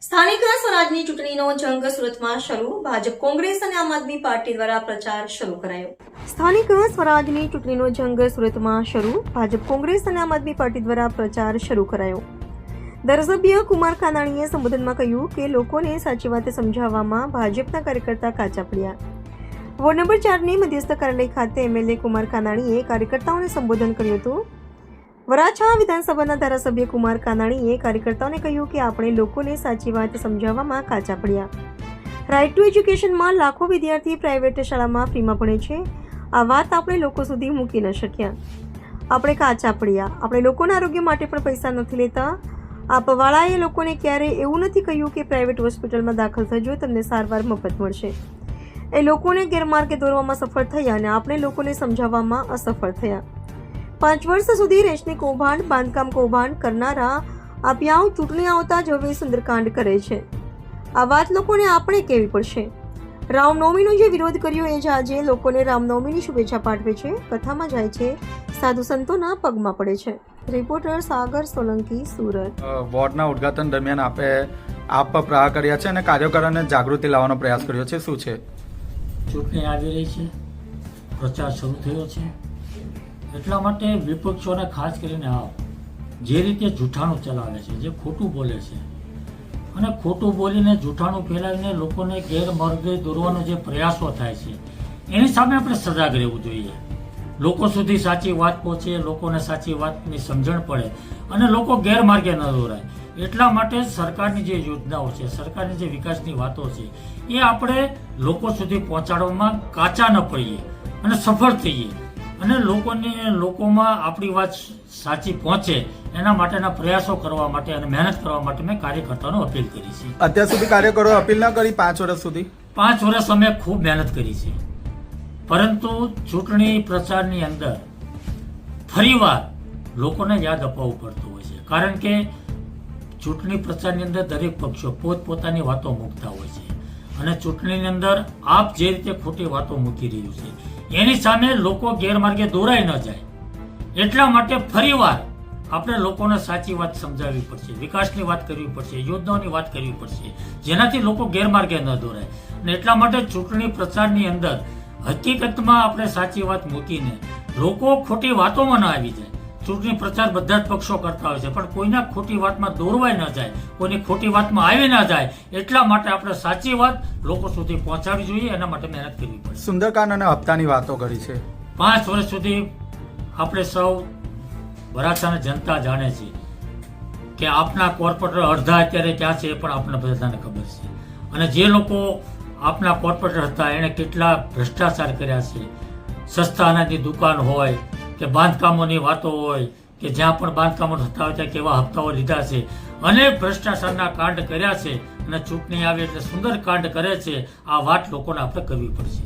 સ્થાનિક સ્વરાજની ચૂંટણીનો જંગ સુરતમાં શરૂ. ભાજપ, કોંગ્રેસ અને આમ આદમી પાર્ટી દ્વારા પ્રચાર શરૂ કરાયો. સ્થાનિક સ્વરાજની ચૂંટણીનો જંગ સુરતમાં શરૂ. ભાજપ, કોંગ્રેસ અને આમ આદમી પાર્ટી દ્વારા પ્રચાર શરૂ કરાયો. ધારાસભ્ય કુમાર કાનાણીએ સંબોધનમાં કહ્યું કે લોકોને સાચી વાત સમજાવવામાં ભાજપના કાર્યકર્તા કાચા પડ્યા. વોર્ડ નંબર 4ની મધ્યસ્થ કાર્યાલય ખાતે એમએલએ કુમાર કાનાણીએ કાર્યકર્તાઓને સંબોધન કર્યું હતું. વરાછા વિધાનસભાના ધારાસભ્ય કુમાર કાનાણીએ કાર્યકર્તાઓને કહ્યું કે આપણે લોકોને સાચી વાત સમજાવવામાં કાચા પડ્યા. રાઇટ ટુ એજ્યુકેશનમાં લાખો વિદ્યાર્થી પ્રાઇવેટ શાળામાં ફ્રીમાં ભણે છે. આ વાત આપણે લોકો સુધી મૂકી ન શક્યા. આપણે કાચા પડ્યા. આપણે લોકોના આરોગ્ય માટે પણ પૈસા નથી લેતા. આપવાળાએ લોકોને ક્યારેય એવું નથી કહ્યું કે પ્રાઇવેટ હોસ્પિટલમાં દાખલ થજો, તમને સારવાર મફત મળશે. એ લોકોને ગેરમાર્ગે દોરવામાં સફળ થયા અને આપણે લોકોને સમજાવવામાં અસફળ થયા. 5 વર્ષ સુધી રેશમી કૌભાંડ, બાંધકામ કૌભાંડ કરનારા આપિયાઓ ચૂંટણી આવતા જ હવે સુંદરકાંડ કરે છે. આ વાત લોકોને આપણે કહેવી પડશે. રામનવમીનો જે વિરોધ કર્યો એ જ આજે લોકોને રામનવમીની શુભેચ્છા પાઠવે છે, કથામાં જાય છે, સાધુ સંતોના પગમાં પડે છે. રિપોર્ટર સાગર સોલંકી, સુરત. વોર્ડના ઉદ્ઘાટન દરમિયાન આપ પ્રહાર કર્યા છે અને કાર્યકરોને જાગૃતિ લાવવાનો પ્રયાસ કર્યો છે. શું છે? ચૂંટણી આવી રહી છે, પ્રચાર શરૂ થયો છે, એટલા માટે વિપક્ષોને ખાસ કરીને જે રીતે જૂઠાણું ચલાવે છે, જે ખોટું બોલે છે અને ખોટું બોલીને જૂઠાણું ફેલાવીને લોકોને ગેરમાર્ગે દોરવાનો જે પ્રયાસો થાય છે એની સામે આપણે સજાગ રહેવું જોઈએ. લોકો સુધી સાચી વાત પહોંચે, લોકોને સાચી વાતની સમજણ પડે અને લોકો ગેરમાર્ગે ન દોરાય. એટલા માટે સરકારની જે યોજનાઓ છે, સરકારની જે વિકાસની વાતો છે એ આપણે લોકો સુધી પહોંચાડવામાં કાચા ન પડીએ અને સફળ થઈએ અને લોકોમાં આપણી વાત સાચી પહોંચે એના માટેના પ્રયાસો કરવા માટે અને મહેનત કરવા માટે મેં કાર્યકર્તાઓને અપીલ કરી છે. અત્યાર સુધી કાર્યકરો અપીલ ન કરી 5 વર્ષ સુધી? 5 વર્ષ અમે ખૂબ મહેનત કરી છે, પરંતુ ચૂંટણી પ્રચારની અંદર ફરીવાર લોકોને યાદ અપાવવું પડતું હોય છે, કારણ કે ચૂંટણી પ્રચારની અંદર દરેક પક્ષો પોતપોતાની વાતો મૂકતા હોય છે અને ચૂંટણીની અંદર આપ જે રીતે ખોટી વાતો મૂકી રહ્યું છે એની સામે લોકો ગેરમાર્ગે દોરાઈ ન જાય. એટલા માટે ફરીવાર આપણે લોકોને સાચી વાત સમજાવવી પડશે, વિકાસની વાત કરવી પડશે, યોજનાઓની વાત કરવી પડશે, જેનાથી લોકો ગેરમાર્ગે ન દોરાય. અને એટલા માટે ચૂંટણી પ્રચારની અંદર હકીકતમાં આપણે સાચી વાત મૂકીને લોકો ખોટી વાતોમાં ન આવી જાય. ચૂંટણી પ્રચાર બધા જ પક્ષો કરતા હોય છે, પણ કોઈના ખોટી વાતમાં દોરવાય ન જાય, કોઈની ખોટી વાતમાં આવી ન જાય. એટલા માટે આપણે સાચી વાત લોકો સુધી પહોંચાડવી જોઈએ, એના માટે મહેનત કરવી પડે. સુંદરકાંડ અને હપ્તાની વાતો કરી છે. 5 વર્ષ સુધી આપણે સૌ વરાછાની જનતા જાણે છે કે આપના કોર્પોરેટર અડધા અત્યારે ક્યાં છે એ પણ આપણને બધાને ખબર છે. અને જે લોકો આપના કોર્પોરેટર હતા એણે કેટલા ભ્રષ્ટાચાર કર્યા છે. સસ્તા અનાજની દુકાન હોય કે બાંધકામોની વાતો હોય કે જ્યાં પણ બાંધકામો થતા હોય ત્યાં કેવા હપ્તાઓ લીધા છે, અનેક ભ્રષ્ટાચારના કાંડ કર્યા છે અને ચૂંટણી આવે એટલે સુંદર કાંડ કરે છે. આ વાત લોકોને આપણે કરવી પડશે.